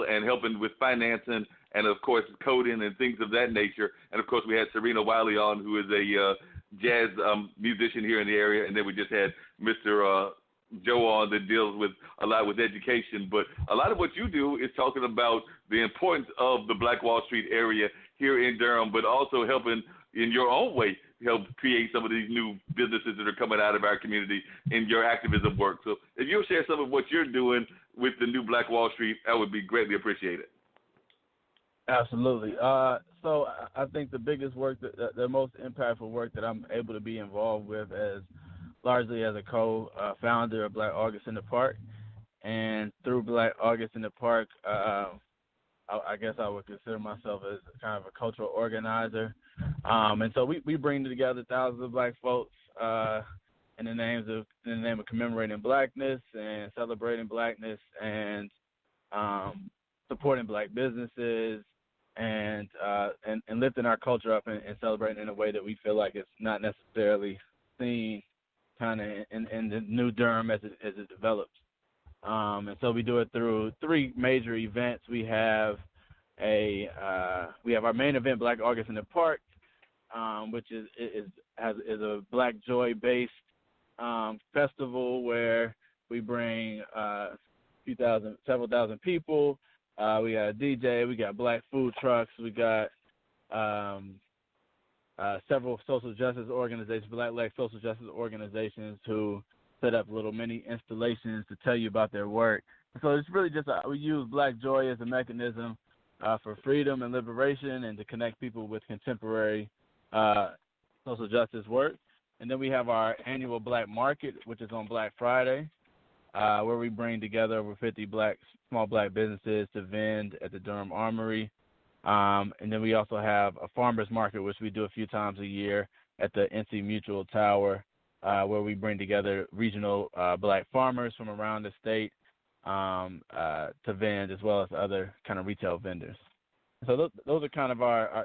well and helping with financing and, of course, coding and things of that nature. And, of course, we had Serena Wiley on, who is a jazz musician here in the area. And then we just had Mr. Joe on that deals with a lot with education. But a lot of what you do is talking about the importance of the Black Wall Street area here in Durham, but also helping in your own way help create some of these new businesses that are coming out of our community in your activism work. So if you'll share some of what you're doing with the new Black Wall Street, that would be greatly appreciated. Absolutely. So I think the biggest work, the most impactful work that I'm able to be involved with largely as a co-founder of Black August in the Park. And through Black August in the Park, I guess I would consider myself as kind of a cultural organizer. And so we bring together thousands of Black folks in the name of commemorating Blackness and celebrating Blackness and supporting Black businesses and lifting our culture up and celebrating in a way that we feel like it's not necessarily seen kind of in the new Durham as it develops. And so we do it through three major events. We have our main event, Black August in the Park, which is a Black Joy based festival where we bring several thousand people. We got a DJ, we got Black food trucks, we got several social justice organizations, Black-led social justice organizations who set up little mini installations to tell you about their work. So it's really just we use Black Joy as a mechanism for freedom and liberation and to connect people with contemporary social justice work. And then we have our annual Black Market, which is on Black Friday, where we bring together over 50 small Black businesses to vend at the Durham Armory. And then we also have a farmers market, which we do a few times a year at the NC Mutual Tower, where we bring together regional Black farmers from around the state to vend, as well as other kind of retail vendors. So those are kind of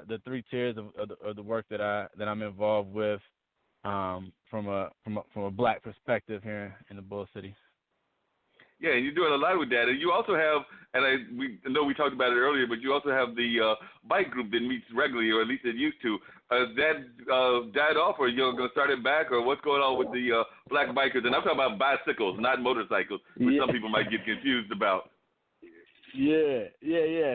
the three tiers of the work that I'm involved with from a Black perspective here in the Bull City. Yeah, and you're doing a lot with that. And you also have, and we know we talked about it earlier, but you also have the bike group that meets regularly, or at least it used to. That died off, or you're going to start it back, or what's going on with the Black bikers? And I'm talking about bicycles, not motorcycles, which some people might get confused about. Yeah.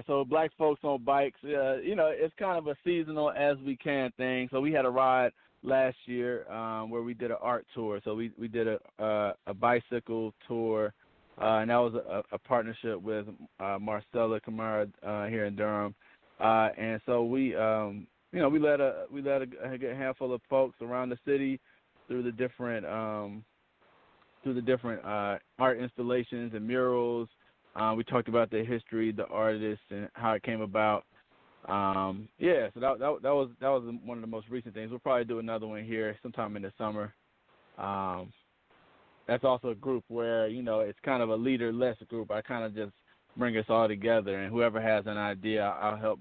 So Black folks on bikes, it's kind of a seasonal as we can thing. So we had a ride last year where we did an art tour. So we did a bicycle tour. And that was a partnership with Marcella Kamara here in Durham, and so we let a good handful of folks around the city through the different art installations and murals. We talked about the history, the artists, and how it came about. So that was one of the most recent things. We'll probably do another one here sometime in the summer. That's also a group where, it's kind of a leader-less group. I kind of just bring us all together, and whoever has an idea, I'll help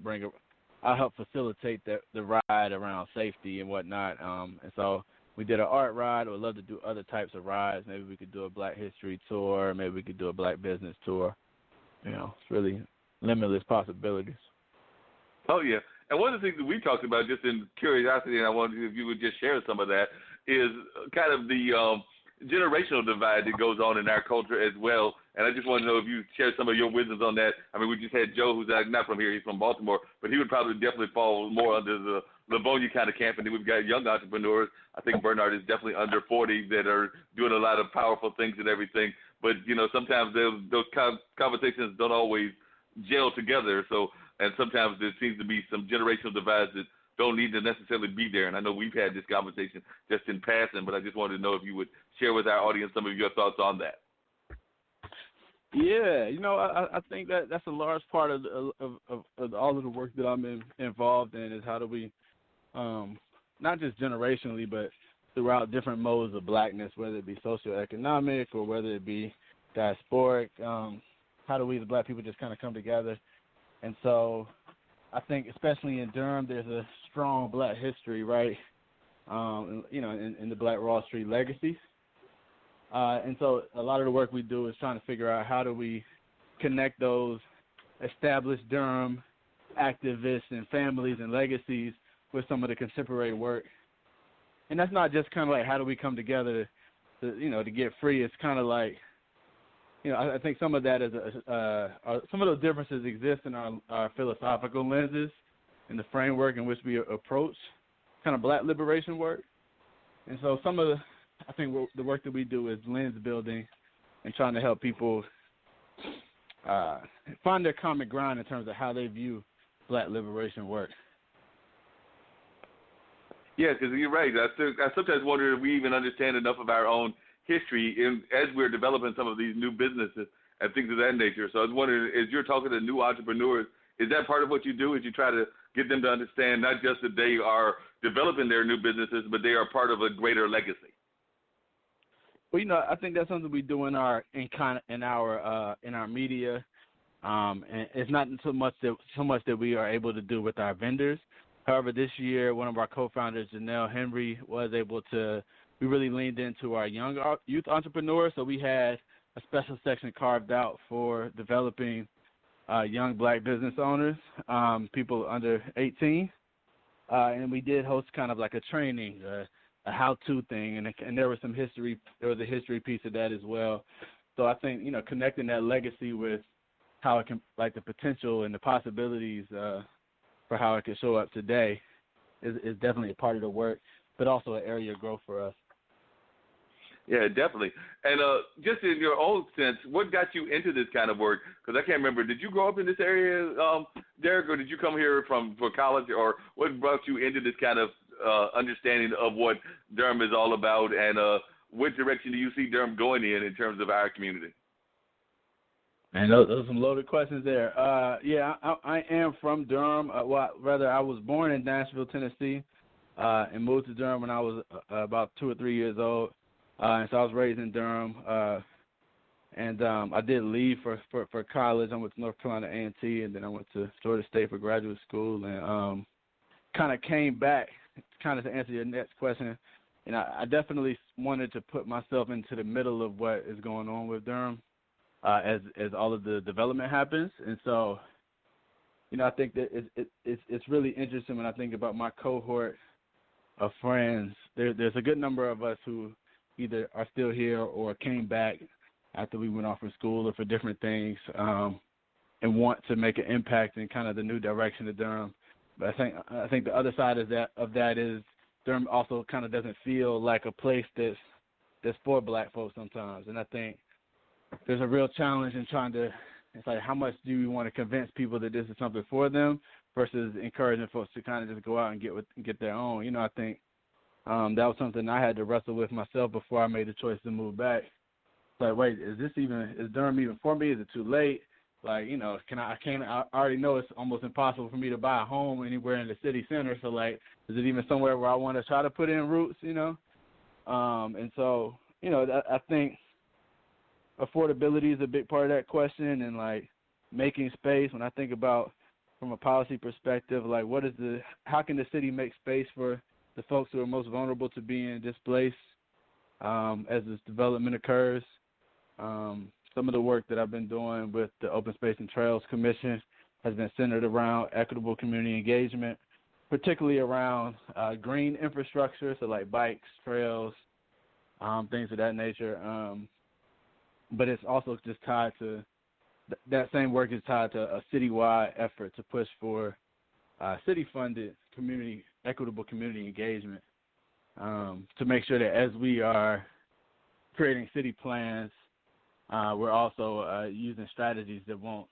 facilitate the ride around safety and whatnot. And so we did an art ride. I would love to do other types of rides. Maybe we could do a Black history tour. Maybe we could do a Black business tour. It's really limitless possibilities. Oh, yeah. And one of the things that we talked about, just in curiosity, and I wondered if you would just share some of that, is kind of the generational divide that goes on in our culture as well. And I just want to know if you share some of your wisdoms on that. I mean, we just had Joe, who's not from here, he's from Baltimore, but he would probably definitely fall more under the Livonia kind of camp. And then we've got young entrepreneurs. I think Benard is definitely under 40 that are doing a lot of powerful things and everything. But, sometimes those conversations don't always gel together. So, and sometimes there seems to be some generational divides that don't need to necessarily be there. And I know we've had this conversation just in passing, but I just wanted to know if you would share with our audience some of your thoughts on that. Yeah, I think that's a large part of all of the work that I'm involved in is how do we, not just generationally, but throughout different modes of Blackness, whether it be socioeconomic or whether it be diasporic, how do we, the Black people, just kind of come together? And so I think especially in Durham, there's a strong Black history, right? In the Black Wall Street legacies. And so a lot of the work we do is trying to figure out how do we connect those established Durham activists and families and legacies with some of the contemporary work. And that's not just kind of like how do we come together to get free. It's kind of like, I think some of that is some of those differences exist in our philosophical lenses and the framework in which we approach kind of Black liberation work. And so I think the work that we do is lens building and trying to help people find their common ground in terms of how they view Black liberation work. Yeah, because you're right. I sometimes wonder if we even understand enough of our own history as we're developing some of these new businesses and things of that nature. So I was wondering, as you're talking to new entrepreneurs, is that part of what you do? Is you try to get them to understand not just that they are developing their new businesses, but they are part of a greater legacy? Well, I think that's something we do in our media, and it's not so much that we are able to do with our vendors. However, this year, one of our co-founders, Janelle Henry, we really leaned into our youth entrepreneurs. So we had a special section carved out for developing young Black business owners, people under 18. And we did host kind of like a training, a how-to thing, and there was a history piece of that as well. So I think, connecting that legacy with how it can, like the potential and the possibilities for how it can show up today is definitely a part of the work, but also an area of growth for us. Yeah, definitely. And just in your own sense, what got you into this kind of work? Because I can't remember. Did you grow up in this area, Derek, or did you come here for college? Or what brought you into this kind of understanding of what Durham is all about, and what direction do you see Durham going in terms of our community? Man, those are some loaded questions there. I am from Durham. I was born in Nashville, Tennessee, and moved to Durham when I was about 2 or 3 years old. And so I was raised in Durham, and I did leave for college. I went to North Carolina A&T, and then I went to Florida State for graduate school, and kind of came back, kind of to answer your next question. And I definitely wanted to put myself into the middle of what is going on with Durham as all of the development happens. And so, I think that it's really interesting when I think about my cohort of friends. There's a good number of us who either are still here or came back after we went off from school or for different things, and want to make an impact in kind of the new direction of Durham. But I think the other side of that is Durham also kind of doesn't feel like a place that's for Black folks sometimes. And I think there's a real challenge in it's like, how much do we want to convince people that this is something for them versus encouraging folks to kind of just go out and get their own. I think that was something I had to wrestle with myself before I made the choice to move back. Like, wait, is Durham even for me? Is it too late? Like, I already know it's almost impossible for me to buy a home anywhere in the city center. So, like, is it even somewhere where I want to try to put in roots, And so, I think affordability is a big part of that question, and, like, making space. When I think about from a policy perspective, like, how can the city make space for the folks who are most vulnerable to being displaced as this development occurs? Some of the work that I've been doing with the Open Space and Trails Commission has been centered around equitable community engagement, particularly around green infrastructure, so like bikes, trails, things of that nature. But it's also just tied to that same work is tied to a citywide effort to push for city-funded equitable community engagement, to make sure that as we are creating city plans, we're also using strategies that won't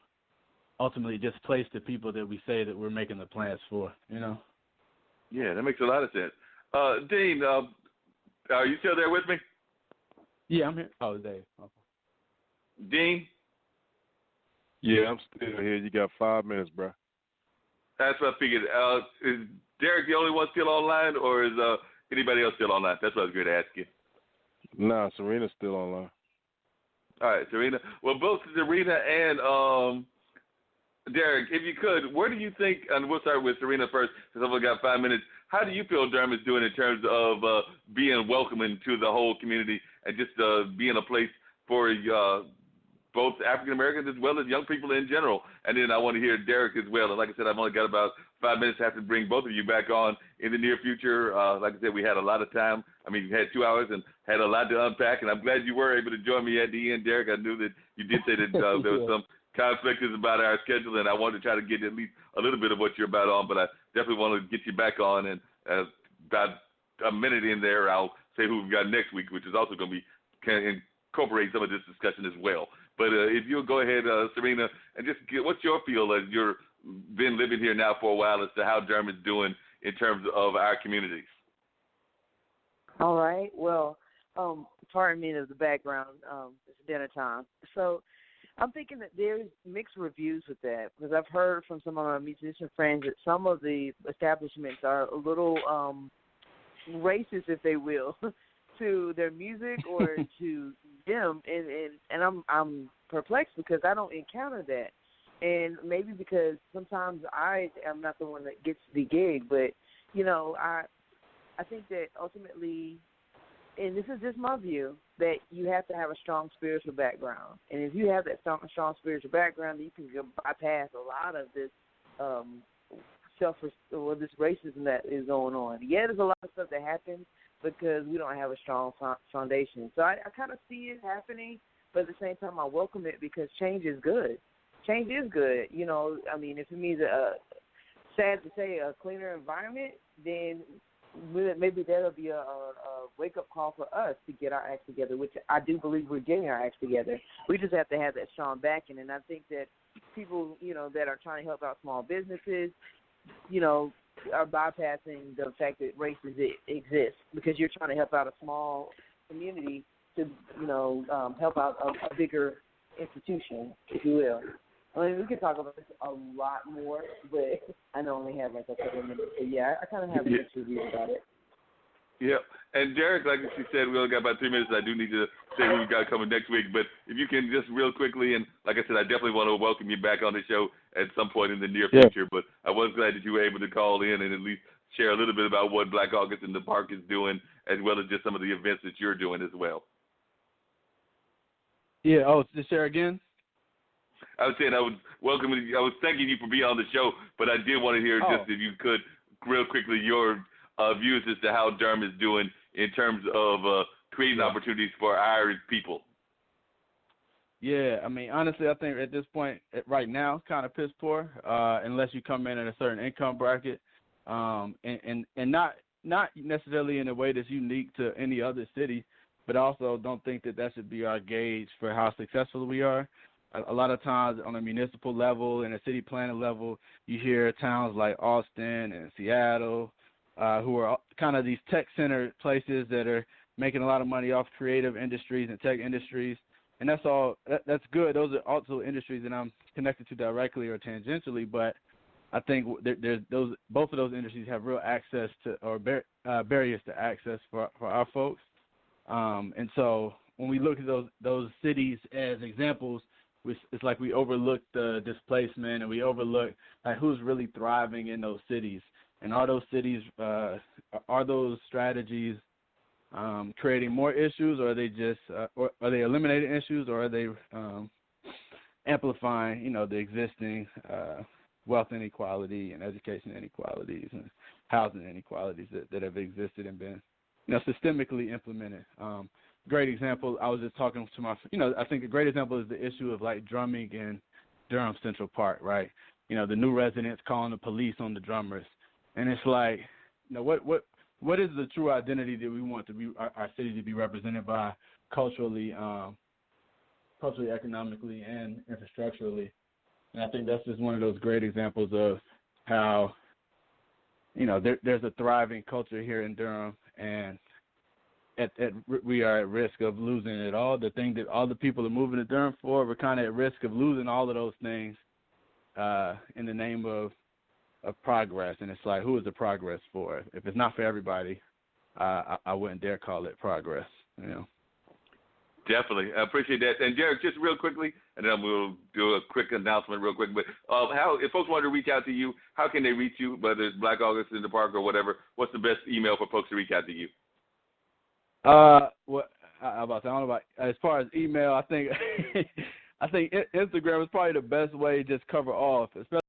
ultimately displace the people that we say that we're making the plans for, Yeah, that makes a lot of sense. Dean, are you still there with me? Yeah, I'm here. Oh, Dave. Okay. Dean? Yeah, I'm still here. You got 5 minutes, bro. That's what I figured. Is Derek the only one still online, or is anybody else still online? That's what I was going to ask you. Nah, Serena's still online. All right, Serena. Well, both Serena and Derek, if you could, where do you think, and we'll start with Serena first, since I've only got 5 minutes, how do you feel Durham is doing in terms of being welcoming to the whole community and just being a place for both African Americans as well as young people in general. And then I want to hear Derek as well. And like I said, I've only got about 5 minutes. I have to bring both of you back on in the near future. Like I said, we had a lot of time. I mean, we had 2 hours and had a lot to unpack. And I'm glad you were able to join me at the end, Derek. I knew that you did say that there was some conflicts about our schedule, and I wanted to try to get at least a little bit of what you're about on. But I definitely want to get you back on. And about a minute in there, I'll say who we've got next week, which is also going to be kind of incorporate some of this discussion as well. But if you'll go ahead, Serena, and just what's your feel as you've been living here now for a while as to how Durham is doing in terms of our communities? All right. Well, pardon me of the background. It's dinner time. So I'm thinking that there's mixed reviews with that because I've heard from some of my musician friends that some of the establishments are a little racist, if they will, to their music or to them, and I'm perplexed because I don't encounter that, and maybe because sometimes I am not the one that gets the gig, but I think that ultimately, and this is just my view, that you have to have a strong spiritual background, and if you have that strong spiritual background, then you can bypass a lot of this this racism that is going on. Yeah, there's a lot of stuff that happens because we don't have a strong foundation. So I kind of see it happening, but at the same time I welcome it because change is good. Change is good. I mean, if it means sad to say, a cleaner environment, then maybe that'll be a wake-up call for us to get our acts together, which I do believe we're getting our acts together. We just have to have that strong backing, and I think that people, that are trying to help out small businesses, are bypassing the fact that races exist because you're trying to help out a small community to, help out a bigger institution, if you will. I mean, we could talk about this a lot more, but I only have like a couple of minutes. So yeah, I kind of have a mixed review about it. Yeah, and Derek, like she said, we only got about 3 minutes. I do need to say who we got coming next week, but if you can just real quickly, and like I said, I definitely want to welcome you back on the show at some point in the near future, but I was glad that you were able to call in and at least share a little bit about what Black August in the Park is doing, as well as just some of the events that you're doing as well. Yeah, to share again? I was saying I was thanking you for being on the show, but I did want to hear just if you could real quickly your views as to how Durham is doing in terms of creating opportunities for our people. Yeah, I mean, honestly, I think at this point, right now, it's kind of piss poor, unless you come in at a certain income bracket, and not necessarily in a way that's unique to any other city, but also don't think that should be our gauge for how successful we are. A lot of times on a municipal level and a city planning level, you hear towns like Austin and Seattle, who are kind of these tech-centered places that are making a lot of money off creative industries and tech industries. And that's good. Those are also industries that I'm connected to directly or tangentially, but I think both of those industries have real access to or barriers to access for our folks. And so when we look at those cities as examples, it's like we overlook the displacement and we overlook like who's really thriving in those cities. And are those cities, are those strategies creating more issues, or are they just, or are they eliminating issues, or are they amplifying, the existing wealth inequality and education inequalities and housing inequalities that have existed and been, systemically implemented? Great example. I was just talking to my, I think a great example is the issue of like drumming in Durham Central Park, right? The new residents calling the police on the drummers. And it's like, what is the true identity that we want to be our city to be represented by culturally, economically, and infrastructurally? And I think that's just one of those great examples of how, there's a thriving culture here in Durham, and we are at risk of losing it all. The thing that all the people are moving to Durham for, we're kind of at risk of losing all of those things in the name of progress. And it's like, who is the progress for? If it's not for everybody, I wouldn't dare call it progress. Definitely. I appreciate that. And Derek, just real quickly, and then we'll do a quick announcement real quick, but how, if folks want to reach out to you, how can they reach you, whether it's Black August in the Park or whatever? What's the best email for folks to reach out to you? I don't know about as far as email, I think I think Instagram is probably the best way to just cover off, especially